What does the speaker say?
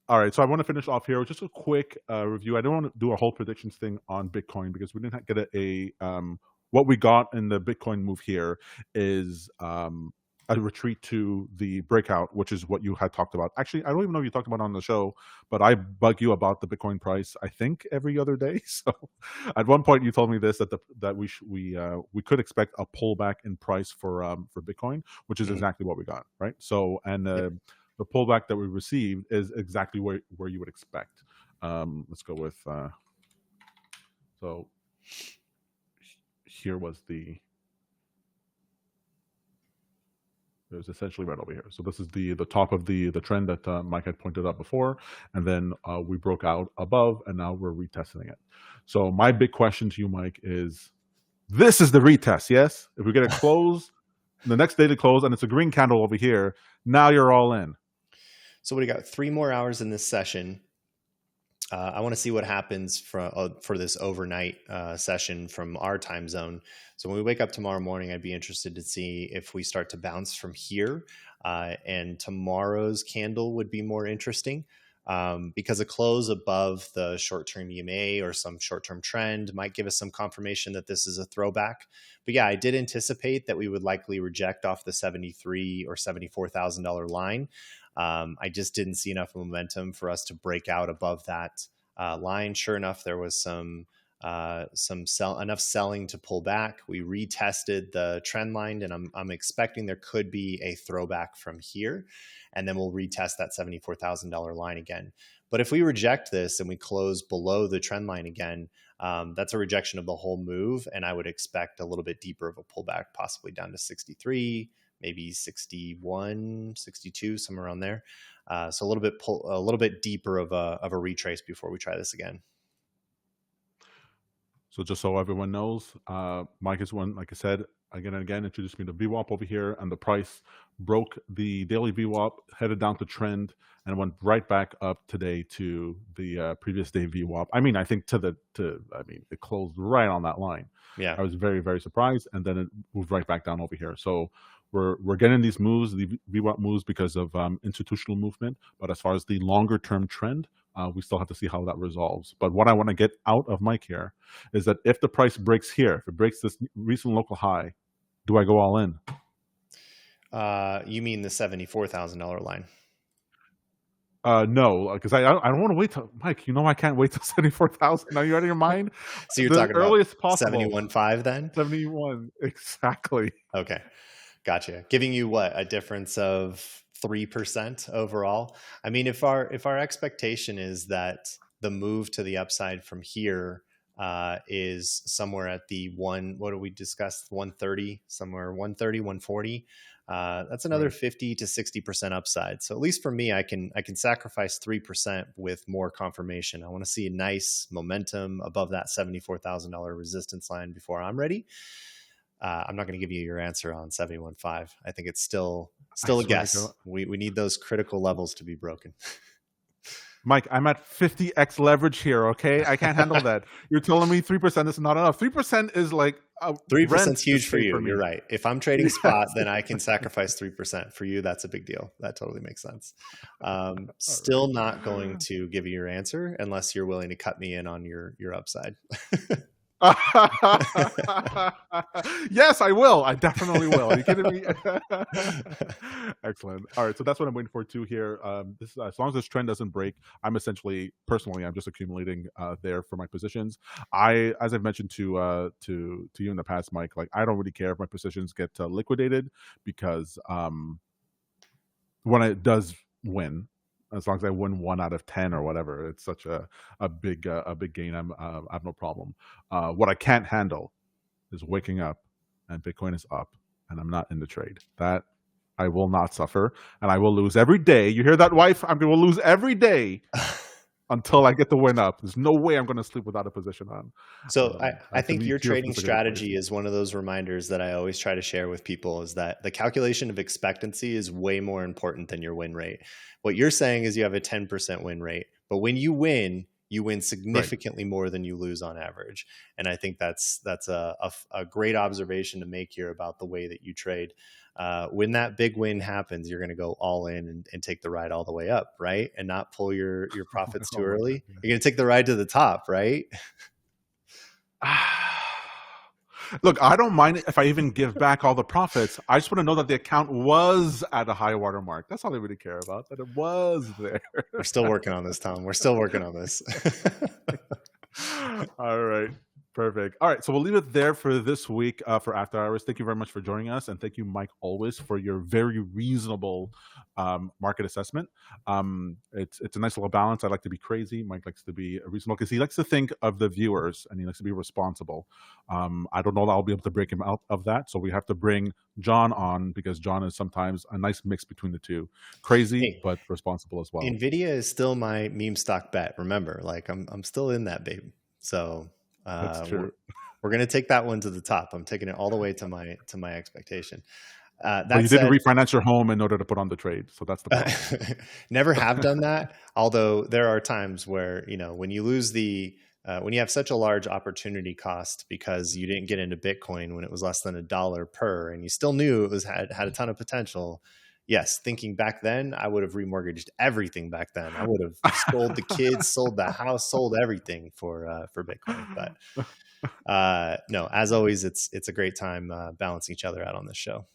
All right, so I want to finish off here with just a quick review. I don't want to do a whole predictions thing on Bitcoin because we didn't get what we got in the Bitcoin move here is a retreat to the breakout, which is what you had talked about. Actually, I don't even know if you talked about it on the show, but I bug you about the Bitcoin price, I think, every other day. So at one point you told me this that we could expect a pullback in price for Bitcoin, which is Mhm. exactly what we got, right? So and Yep. the pullback that we received is exactly where you would expect. Let's go with so here was it was essentially right over here. So this is the top of the trend that Mike had pointed out before, and then we broke out above, and now we're retesting it. So my big question to you, Mike, is this is the retest, yes? If we get a close, the next day to close, and it's a green candle over here, now you're all in. So we got 3 more hours in this session. I want to see what happens for this overnight session from our time zone. So when we wake up tomorrow morning, I'd be interested to see if we start to bounce from here. And tomorrow's candle would be more interesting because a close above the short-term EMA or some short-term trend might give us some confirmation that this is a throwback. But yeah, I did anticipate that we would likely reject off the $73,000 or $74,000 line. I just didn't see enough momentum for us to break out above that line. Sure enough, there was enough selling to pull back. We retested the trend line, and I'm expecting there could be a throwback from here, and then we'll retest that $74,000 line again. But if we reject this and we close below the trend line again, that's a rejection of the whole move, and I would expect a little bit deeper of a pullback, possibly down to 63. Maybe 61, 62, somewhere around there. So a little bit deeper of a retrace before we try this again. So just so everyone knows, Mike is one, like I said, again and again, introduced me to VWAP over here, and the price broke the daily VWAP, headed down to trend, and went right back up today to the previous day VWAP. I mean, I think it closed right on that line. Yeah. I was very, very surprised, and then it moved right back down over here. So we're getting these moves, the VWAP moves, because of institutional movement. But as far as the longer term trend, we still have to see how that resolves. But what I want to get out of Mike here is that if the price breaks here, if it breaks this recent local high, do I go all in? You mean the $74,000 line? No, because I don't want to wait till Mike. You know I can't wait till 74,000. Are you out of your mind? So you're The talking about earliest possible 71.5 then? 71 exactly. Okay, gotcha. Giving you what, a difference of 3% overall? I mean, if our expectation is that the move to the upside from here is somewhere at the what do we discuss? 130, somewhere 130, 140. That's another 50 to 60% upside. So at least for me, I can sacrifice 3% with more confirmation. I want to see a nice momentum above that $74,000 resistance line before I'm ready. I'm not going to give you your answer on 71.5. I think it's still a guess. We need those critical levels to be broken. Mike, I'm at 50x leverage here, okay? I can't handle that. You're telling me 3% is not enough. 3% is like 3% is huge for you. For You're right. If I'm trading spot, then I can sacrifice 3%. For you, that's a big deal. That totally makes sense. Still not going to give you your answer unless you're willing to cut me in on your upside. Yes, I will. I definitely will. Are you kidding me? Excellent. All right, so that's what I'm waiting for too here. This as long as this trend doesn't break, I'm just accumulating there for my positions. As I've mentioned to you in the past, Mike, like I don't really care if my positions get liquidated because when it does win, as long as I win 1 out of 10 or whatever, it's such a big gain. I have no problem. What I can't handle is waking up and Bitcoin is up and I'm not in the trade. That I will not suffer, and I will lose every day. You hear that, wife? I'm going to lose every day until I get the win up. There's no way I'm going to sleep without a position on. So I think your trading strategy is one of those reminders that I always try to share with people, is that the calculation of expectancy is way more important than your win rate. What you're saying is you have a 10% win rate, but when you win, you win Right. significantly more than you lose on average. And I think that's a great observation to make here about the way that you trade. When that big win happens, you're going to go all in and take the ride all the way up, right? And not pull your profits too Oh my God. early. You're going to take the ride to the top, right? Look, I don't mind if I even give back all the profits. I just want to know that the account was at a high water mark. That's all I really care about, that it was there. We're still working on this, Tom. We're still working on this. All right. Perfect. All right. So we'll leave it there for this week for After Hours. Thank you very much for joining us. And thank you, Mike, always for your very reasonable market assessment. It's a nice little balance. I like to be crazy. Mike likes to be reasonable because he likes to think of the viewers and he likes to be responsible. I don't know that I'll be able to break him out of that. So we have to bring John on because John is sometimes a nice mix between the two. Crazy, Hey, but responsible as well. NVIDIA is still my meme stock bet. Remember, like I'm still in that, babe. So That's true. we're going to take that one to the top. I'm taking it all the way to my expectation. But That you said, didn't refinance your home in order to put on the trade. So that's the problem. never have done that. Although there are times where, when you lose when you have such a large opportunity cost because you didn't get into Bitcoin when it was less than $1 per, and you still knew it had a ton of potential. Yes, thinking back then, I would have remortgaged everything back then. I would have sold the kids, sold the house, sold everything for Bitcoin. But no, as always, it's a great time balancing each other out on this show.